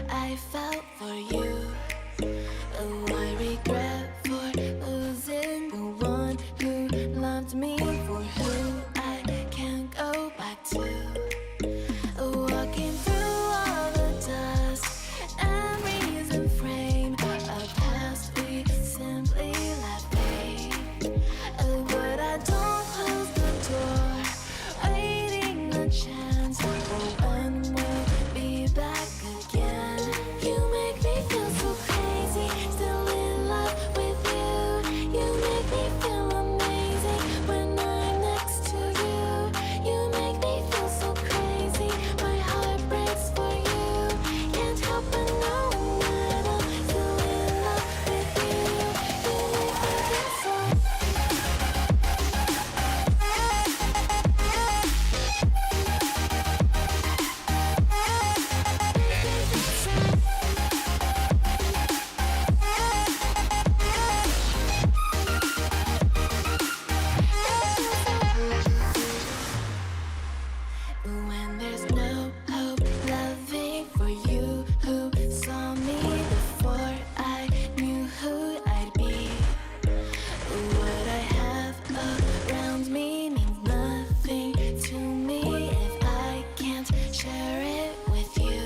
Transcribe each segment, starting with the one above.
I felt for you. Oh, I regret for losing the one who loved me, for who I can't go back to. Walking through all the dust and reason frame a past we simply let fade. But I don't close the door, waiting a chance for when we'll be back again. You make me feel so crazy, still in love with you. You make me feel amazing when I'm next to you. You make me feel so crazy, my heart breaks for you. Can't help but knowing that I'm still in love with you. You make me feel so. When there's no hope loving for you who saw me before I knew who I'd be. What I have around me means nothing to me if I can't share it with you.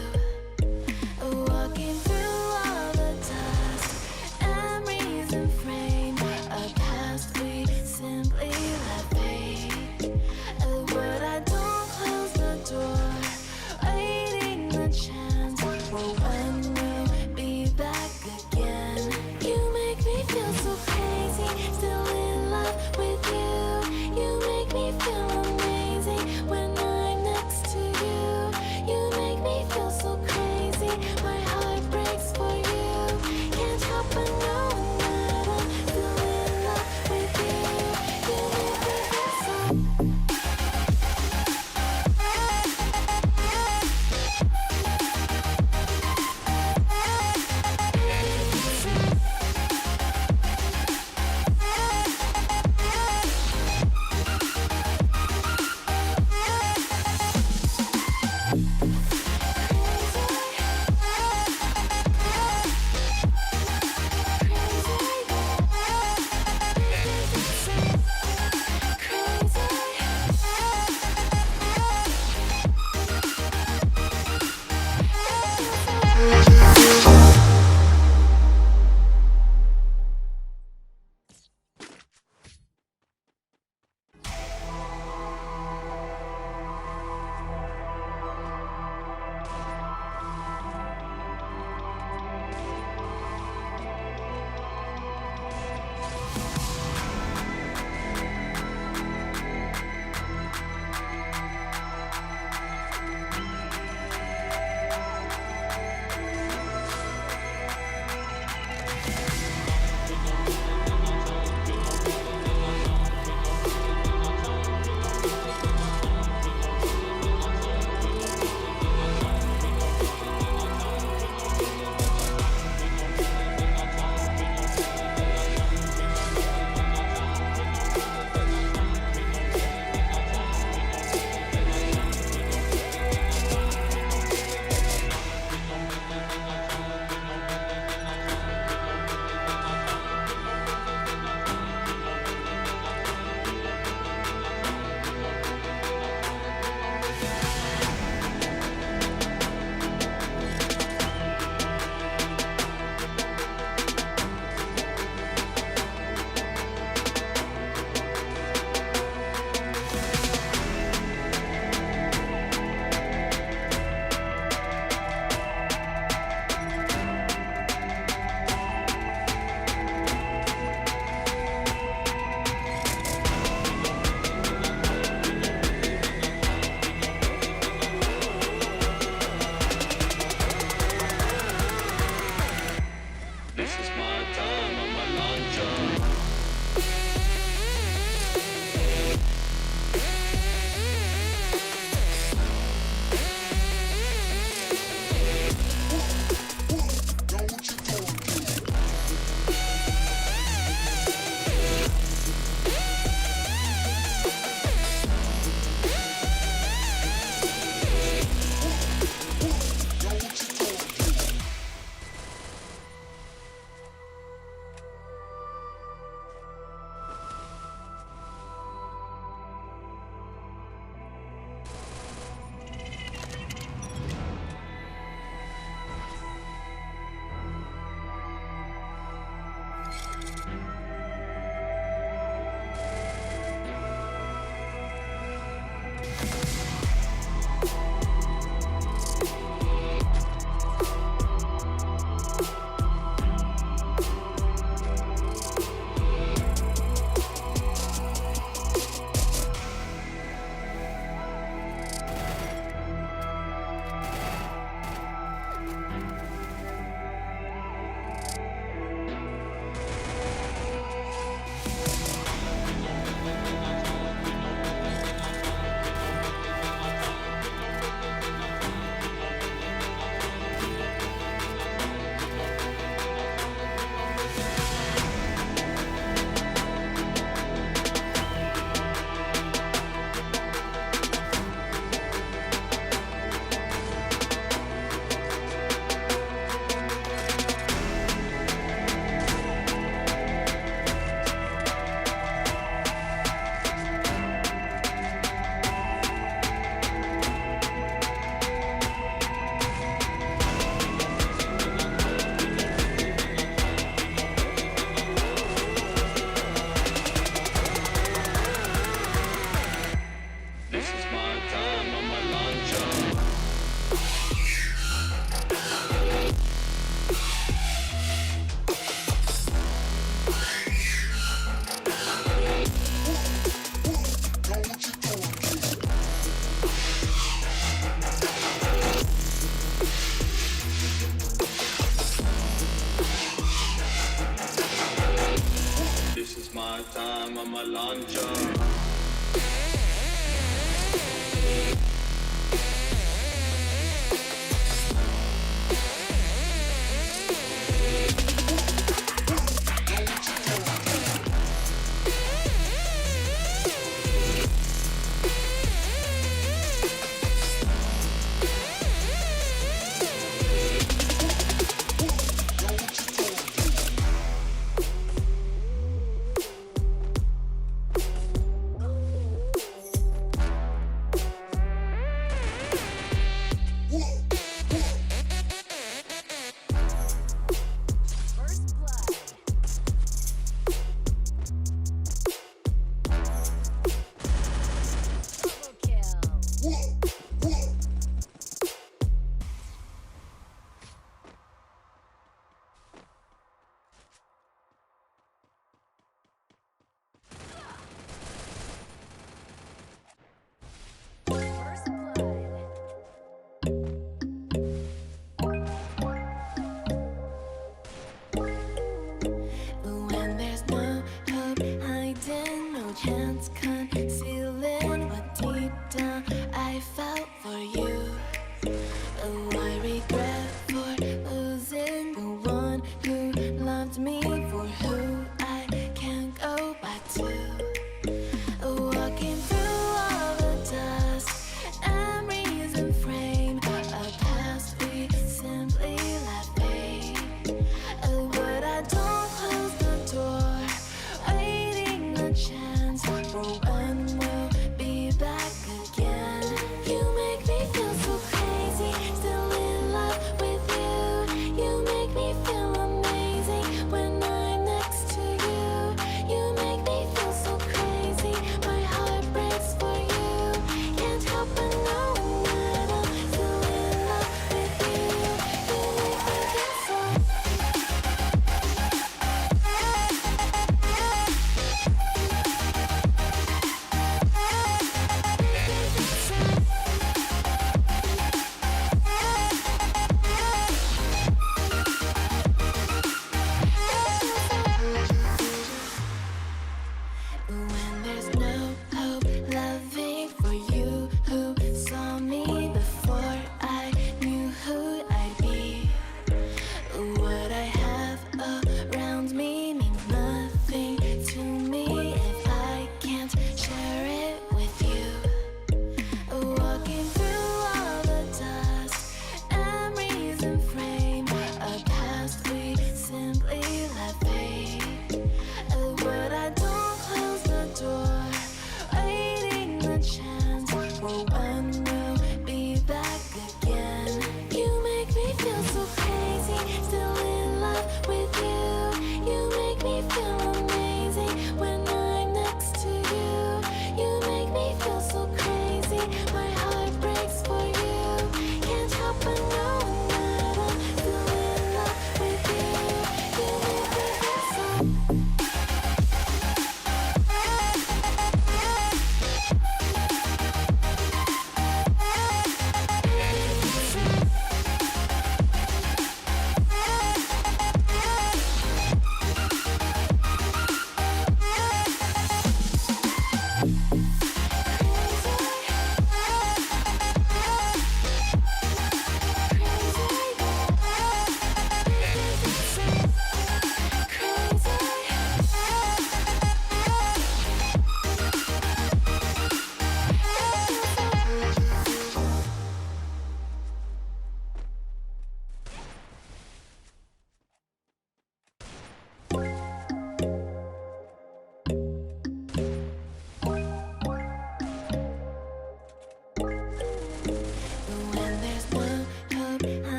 Walking through all the dust and reason frame a past we simply let fade. But I don't close the door, waiting the chance for when we'll be back again. You make me feel so crazy, still in love with you. You make me feel amazing when I'm next to you. You make me feel so crazy, my heart breaks for you. Can't help but knowing that I'm still in love with you. You make me feel so.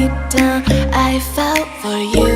Deep down, I felt for you.